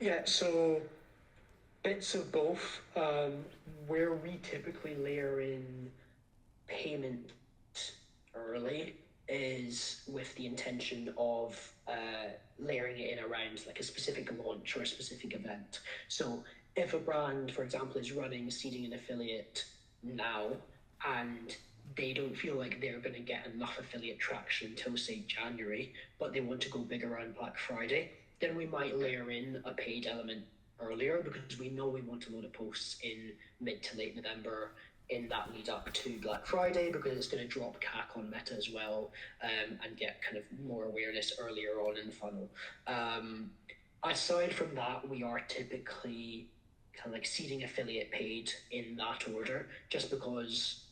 Yeah, so bits of both. Where we typically layer in payment early is with the intention of layering it in around like a specific launch or a specific event. So if a brand, for example, is running seeding an affiliate now, and they don't feel like they're going to get enough affiliate traction until, say, January, but they want to go big around Black Friday, then we might layer in a paid element earlier, because we know we want a load of posts in mid to late November in that lead up to Black Friday, because it's going to drop CAC on Meta as well, and get kind of more awareness earlier on in the funnel. Aside from that, we are typically kind of like seeding affiliate paid in that order, just because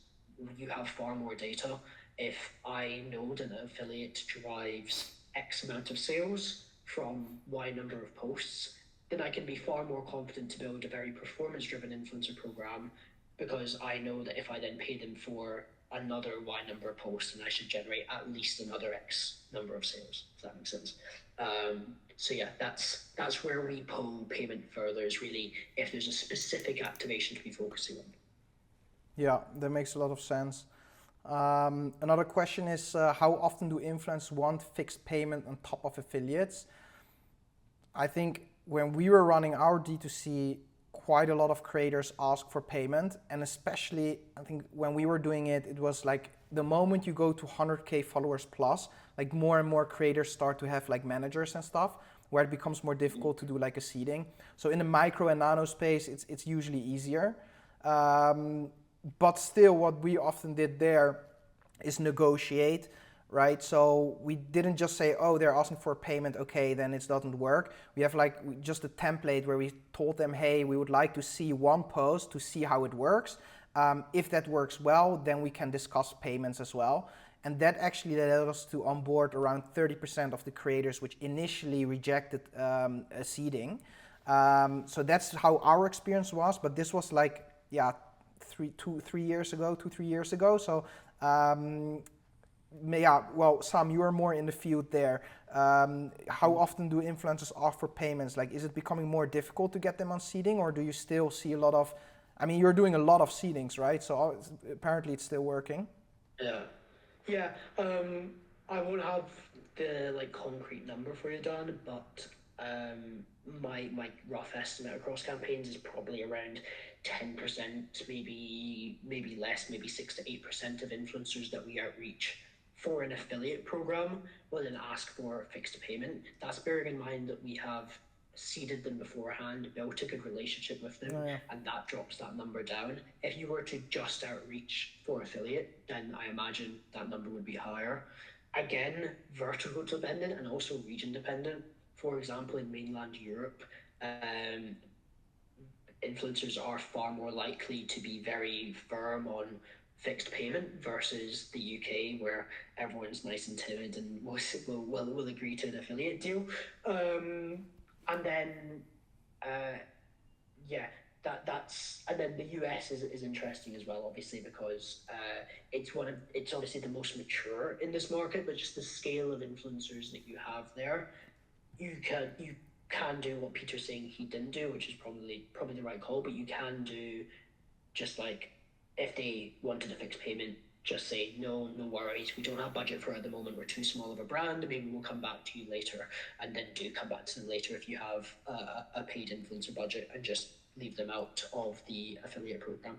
you have far more data. If I know that an affiliate drives X amount of sales from Y number of posts, then I can be far more confident to build a very performance-driven influencer program, because I know that if I then pay them for another Y number of posts, and I should generate at least another X number of sales, if that makes sense. So yeah, that's where we pull payment further, is really if there's a specific activation to be focusing on. Yeah, that makes a lot of sense. Another question is, how often do influencers want fixed payment on top of affiliates? I think when we were running our D2C, quite a lot of creators ask for payment, and especially I think when we were doing it, it was like the moment you go to 100K followers plus, like more and more creators start to have like managers and stuff, where it becomes more difficult to do like a seeding. So in the micro and nano space, it's usually easier. But still, what we often did there is negotiate, right? So we didn't just say, oh, they're asking for a payment, okay, then it doesn't work. We have like just a template where we told them, hey, we would like to see one post to see how it works. If that works well, then we can discuss payments as well. And that actually led us to onboard around 30% of the creators which initially rejected a seeding. So that's how our experience was, but this was like, yeah, 3 years ago. So yeah, well, Sam, you are more in the field there. How often do influencers offer payments? Like, is it becoming more difficult to get them on seeding, or do you still see a lot of, I mean, you're doing a lot of seedings, right? So apparently it's still working. Yeah. I won't have the like concrete number for you, Dan, but my rough estimate across campaigns is probably around 10%, maybe less, maybe 6 to 8% of influencers that we outreach for an affiliate program will then ask for fixed payment. That's bearing in mind that we have seeded them beforehand, built a good relationship with them, and that drops that number down. If you were to just outreach for affiliate, then I imagine that number would be higher. Again, vertical dependent and also region dependent. For example, in mainland Europe, influencers are far more likely to be very firm on fixed payment versus the UK, where everyone's nice and timid and will agree to an affiliate deal. And then, that's and then the US is interesting as well, obviously, because it's obviously the most mature in this market, but just the scale of influencers that you have there, you can do what Peter's saying he didn't do, which is probably the right call, but you can do just like if they wanted a fixed payment, just say no worries, we don't have budget for it at the moment, we're too small of a brand, maybe we'll come back to you later, and then do come back to them later if you have a paid influencer budget, and just leave them out of the affiliate program.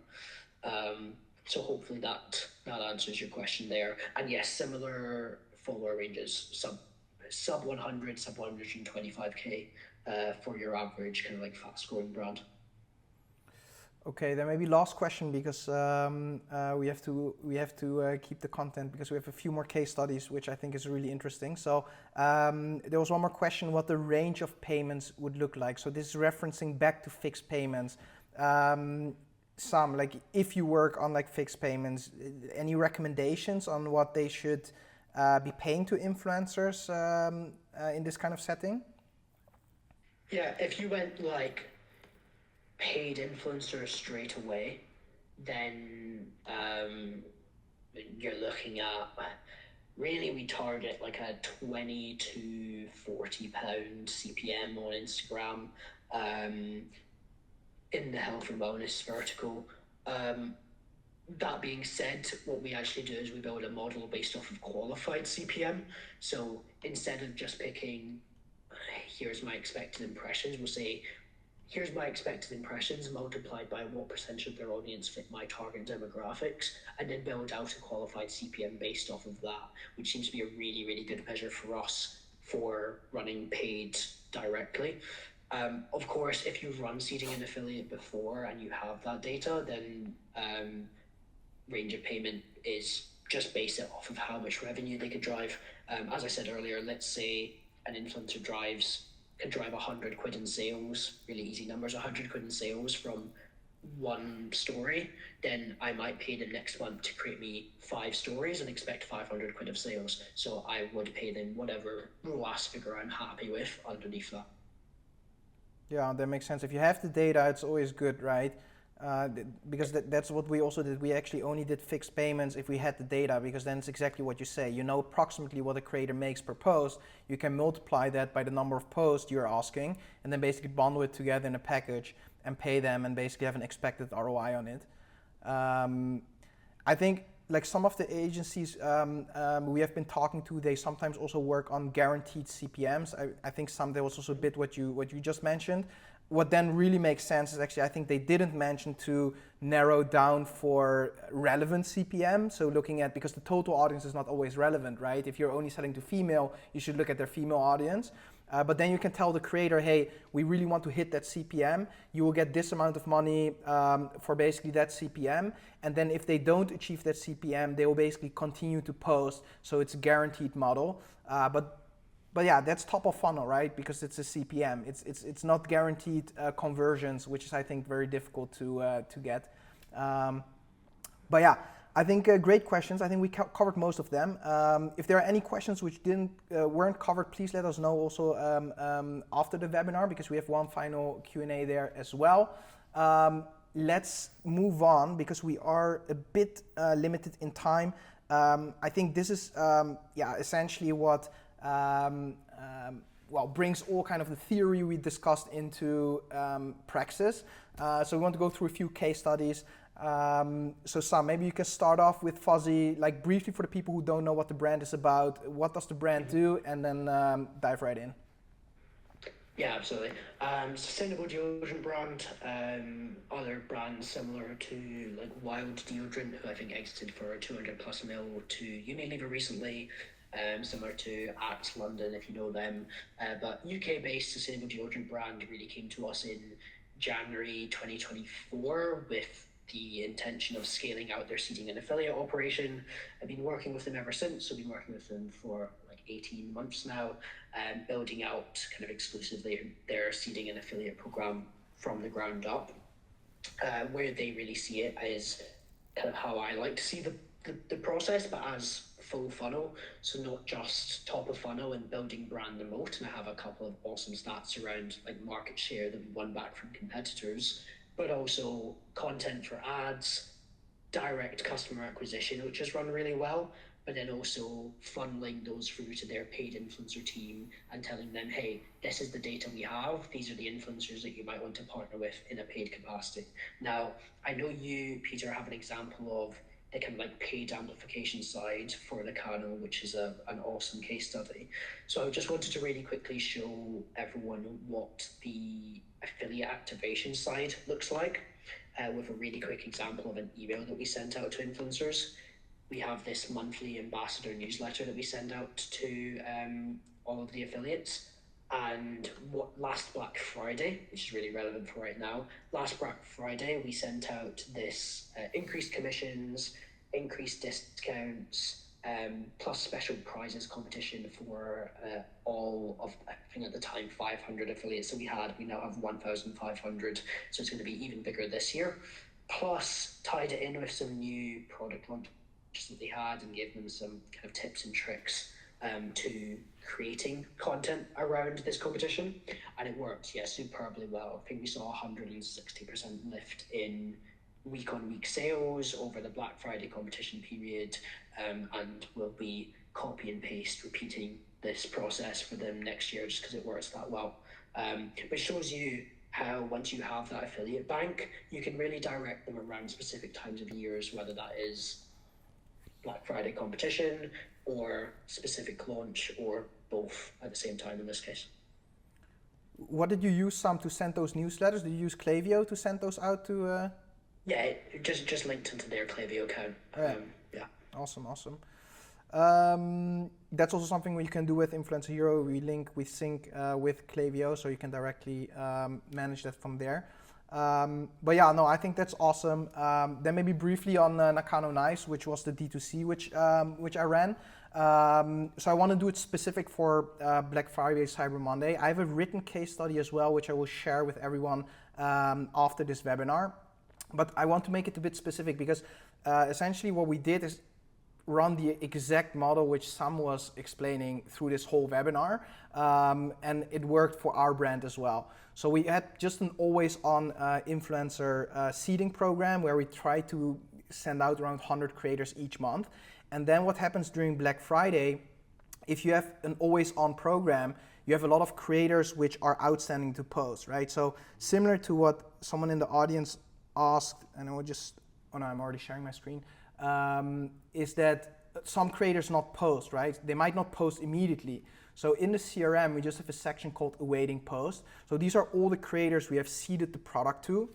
So hopefully that answers your question there. And yes, similar follower ranges, sub 100, sub 125K for your average kind of like fast growing brand. Okay, then maybe last question, because we have to keep the content, because we have a few more case studies which I think is really interesting. So there was one more question, what the range of payments would look like. So this is referencing back to fixed payments. Sam, like if you work on like fixed payments, any recommendations on what they should be paying to influencers in this kind of setting? Yeah, if you went like paid influencers straight away, then you're looking at, really we target like a 20 to 40 pound CPM on Instagram in the health and wellness vertical. That being said, what we actually do is we build a model based off of qualified CPM. So instead of just picking, here's my expected impressions, we'll say, here's my expected impressions multiplied by what percentage of their audience fit my target demographics, and then build out a qualified CPM based off of that, which seems to be a really, really good measure for us for running paid directly. Of course, if you've run seeding an affiliate before and you have that data, then range of payment is just base it off of how much revenue they could drive. As I said earlier, let's say an influencer can drive 100 quid in sales, really easy numbers, 100 quid in sales from one story, then I might pay them next month to create me 5 stories and expect 500 quid of sales. So I would pay them whatever ROAS figure I'm happy with underneath that. Yeah, that makes sense. If you have the data, it's always good, right? Because that's what we also did. We actually only did fixed payments if we had the data, because then it's exactly what you say. You know approximately what a creator makes per post. You can multiply that by the number of posts you're asking, and then basically bundle it together in a package and pay them, and basically have an expected ROI on it. I think like some of the agencies we have been talking to, they sometimes also work on guaranteed CPMs. I think there was also a bit what you just mentioned. What then really makes sense is actually, I think they didn't mention to narrow down for relevant CPM. So looking at, because the total audience is not always relevant, right? If you're only selling to female, you should look at their female audience. But then you can tell the creator, hey, we really want to hit that CPM. You will get this amount of money for basically that CPM. And then if they don't achieve that CPM, they will basically continue to post. So it's a guaranteed model. But yeah, that's top of funnel, right? Because it's a CPM. It's not guaranteed conversions, which is, I think, very difficult to get. But yeah, I think great questions. I think we covered most of them. If there are any questions which weren't covered, please let us know also after the webinar, because we have one final Q&A there as well. Let's move on, because we are a bit limited in time. I think this is essentially what brings all kind of the theory we discussed into praxis. So we want to go through a few case studies. So Sam, maybe you can start off with Fuzzy, like briefly for the people who don't know what the brand is about. What does the brand do? And then dive right in. Yeah, absolutely. Sustainable deodorant brand. Other brands similar to like Wild Deodorant, who I think exited for 200+ mil to Unilever recently. Similar to Axe London, if you know them. But UK-based sustainable deodorant brand really came to us in January 2024 with the intention of scaling out their seeding and affiliate operation. I've been working with them ever since. So I've been working with them for like 18 months now, building out kind of exclusively their seeding and affiliate program from the ground up. Where they really see it is kind of how I like to see the process, but as full funnel, so not just top of funnel and building brand and moat. And I have a couple of awesome stats around like market share that we won back from competitors, but also content for ads, direct customer acquisition, which has run really well, but then also funneling those through to their paid influencer team and telling them, hey, this is the data we have. These are the influencers that you might want to partner with in a paid capacity. Now, I know you, Peter, have an example of the kind of like paid amplification side for the channel, which is an awesome case study. So I just wanted to really quickly show everyone what the affiliate activation side looks like with a really quick example of an email that we sent out to influencers. We have this monthly ambassador newsletter that we send out to all of the affiliates. And last Black Friday, which is really relevant for right now, last Black Friday, we sent out this increased commissions, increased discounts, plus special prizes competition for all of, I think at the time, 500 affiliates that we now have 1,500. So it's going to be even bigger this year. Plus tied it in with some new product launches that they had and gave them some kind of tips and tricks to creating content around this competition, and it worked superbly well. I think we saw 160% lift in week-on-week sales over the Black Friday competition period, and we'll be copy and paste repeating this process for them next year just because it works that well. But shows you how once you have that affiliate bank, you can really direct them around specific times of years, whether that is Black Friday competition or specific launch, or both at the same time in this case. What did you use, Sam, to send those newsletters? Did you use Klaviyo to send those out to? Yeah, just linked into their Klaviyo account. Yeah. Awesome. That's also something you can do with Influencer Hero. We sync with Klaviyo, so you can directly manage that from there. But yeah, no, I think that's awesome. Then maybe briefly on Nakano Nice, which was the D2C which I ran. So I want to do it specific for Black Friday, Cyber Monday. I have a written case study as well, which I will share with everyone after this webinar. But I want to make it a bit specific because essentially what we did is run the exact model which Sam was explaining through this whole webinar, and it worked for our brand as well. So we had just an always-on influencer seeding program where we try to send out around 100 creators each month. And then what happens during Black Friday, if you have an always-on program, you have a lot of creators which are outstanding to post, right? So similar to what someone in the audience asked, and I will just, oh no, I'm already sharing my screen, is that some creators not post, right? They might not post immediately. So in the CRM, we just have a section called awaiting post. So these are all the creators we have seeded the product to.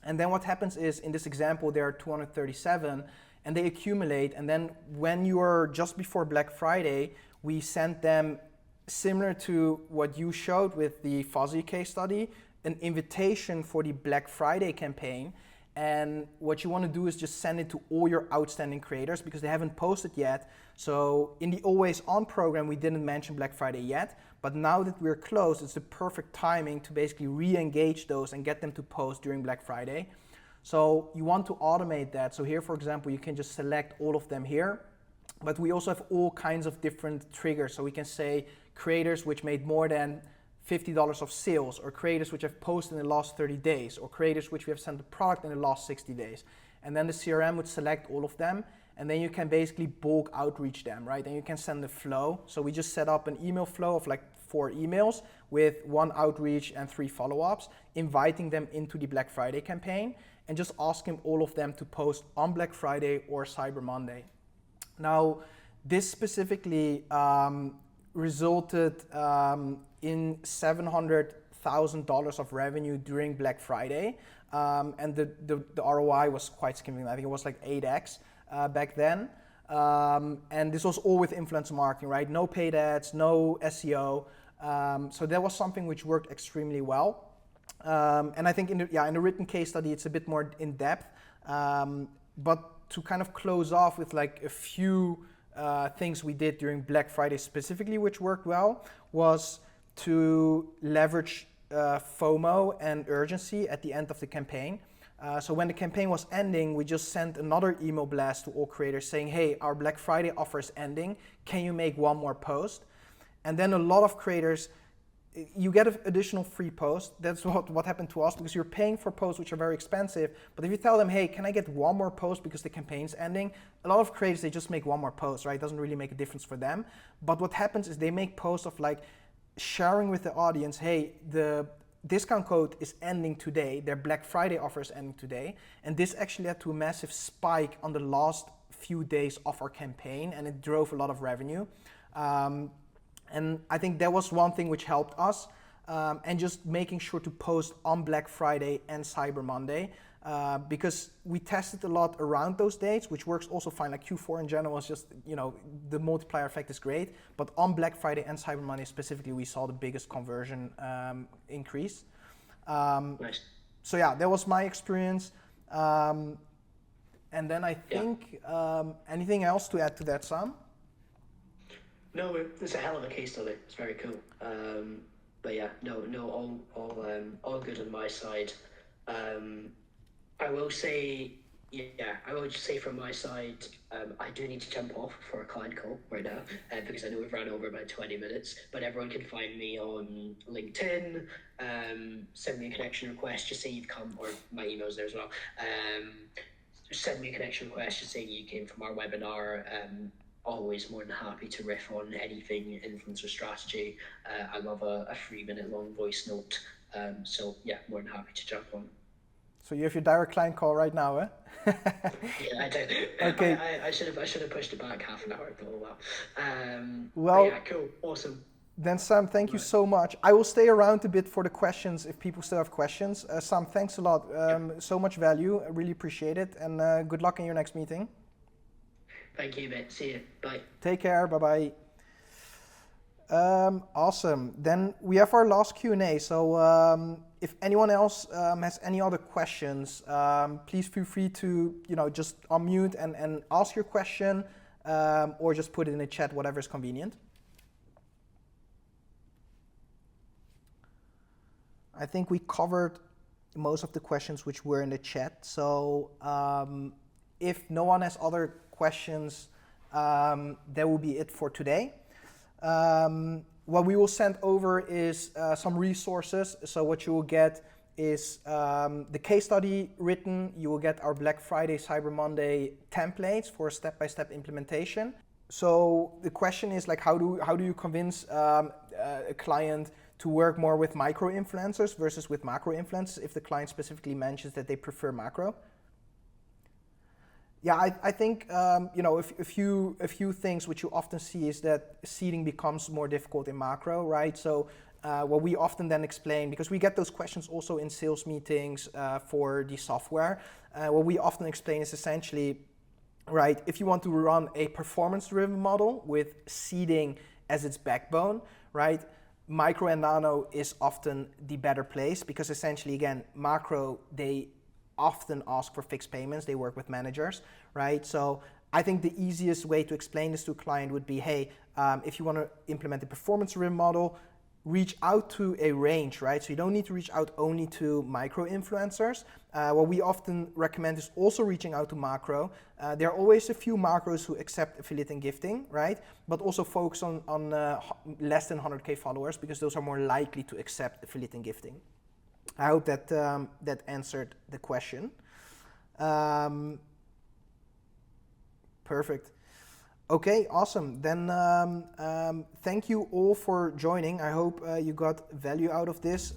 And then what happens is, in this example, there are 237, and they accumulate. And then when you are just before Black Friday, we send them, similar to what you showed with the Fuzzy case study, an invitation for the Black Friday campaign. And what you want to do is just send it to all your outstanding creators because they haven't posted yet. So in the Always On program, we didn't mention Black Friday yet, but now that we're closed, it's the perfect timing to basically re-engage those and get them to post during Black Friday. So you want to automate that. So here, for example, you can just select all of them here, but we also have all kinds of different triggers. So we can say creators which made more than $50 of sales, or creators which have posted in the last 30 days, or creators which we have sent the product in the last 60 days. And then the CRM would select all of them, and then you can basically bulk outreach them, right? And you can send a flow. So we just set up an email flow of like 4 emails with 1 outreach and 3 follow-ups, inviting them into the Black Friday campaign, and just asking all of them to post on Black Friday or Cyber Monday. Now, this specifically resulted in $700,000 of revenue during Black Friday, and the ROI was quite significant. I think it was like 8x back then, and this was all with influencer marketing, right? No paid ads, no SEO, so that was something which worked extremely well. And I think in the written case study, it's a bit more in depth, but to kind of close off with like a few things we did during Black Friday specifically, which worked well, was to leverage FOMO and urgency at the end of the campaign. So when the campaign was ending, we just sent another email blast to all creators saying, hey, our Black Friday offer is ending. Can you make one more post? And then a lot of creators, you get an additional free post. That's what happened to us, because you're paying for posts which are very expensive. But if you tell them, hey, can I get one more post because the campaign's ending? A lot of creators, they just make one more post, right? It doesn't really make a difference for them. But what happens is they make posts of like sharing with the audience, hey, the discount code is ending today. Their Black Friday offer is ending today. And this actually led to a massive spike on the last few days of our campaign, and it drove a lot of revenue. And I think that was one thing which helped us, and just making sure to post on Black Friday and Cyber Monday, because we tested a lot around those dates, which works also fine. Like Q4 in general is just, the multiplier effect is great, but on Black Friday and Cyber Monday specifically, we saw the biggest conversion increase. Nice. So yeah, that was my experience. And then I think, anything else to add to that, Sam? No, it's a hell of a case study. It's very cool. But yeah, all good on my side. I will say from my side, I do need to jump off for a client call right now, because I know we've run over about 20 minutes, but everyone can find me on LinkedIn, send me a connection request, just say you've come, or my email's there as well. Send me a connection request, just saying you came from our webinar. Always more than happy to riff on anything influencer strategy. I love a 3-minute long voice note. So yeah, more than happy to jump on. So you have your direct client call right now, eh? Yeah, I do. Okay. I should have pushed it back half an hour to all that. Well, yeah, cool, awesome. Then Sam, thank you so much. I will stay around a bit for the questions if people still have questions. Sam, thanks a lot. So much value. I really appreciate it, and good luck in your next meeting. Thank you, mate. See you. Bye. Take care. Bye-bye. Awesome. Then we have our last Q&A. So if anyone else has any other questions, please feel free to just unmute and ask your question, or just put it in the chat, whatever is convenient. I think we covered most of the questions which were in the chat. So if no one has other questions, that will be it for today. What we will send over is some resources. So what you will get is the case study written. You will get our Black Friday, Cyber Monday templates for step-by-step implementation. So the question is like, how do you convince a client to work more with micro influencers versus with macro influencers if the client specifically mentions that they prefer macro? Yeah, I think a few things which you often see is that seeding becomes more difficult in macro, right? So what we often then explain, because we get those questions also in sales meetings for the software, what we often explain is essentially, right, if you want to run a performance-driven model with seeding as its backbone, right, micro and nano is often the better place, because essentially, again, macro, they often ask for fixed payments. They work with managers, right? So I think the easiest way to explain this to a client would be, hey, if you want to implement a performance-driven model, reach out to a range, right? So you don't need to reach out only to micro influencers. What we often recommend is also reaching out to macro. There are always a few macros who accept affiliate and gifting, right? But also focus on less than 100K followers, because those are more likely to accept affiliate and gifting. I hope that that answered the question. Perfect. Okay, awesome. Then thank you all for joining. I hope you got value out of this.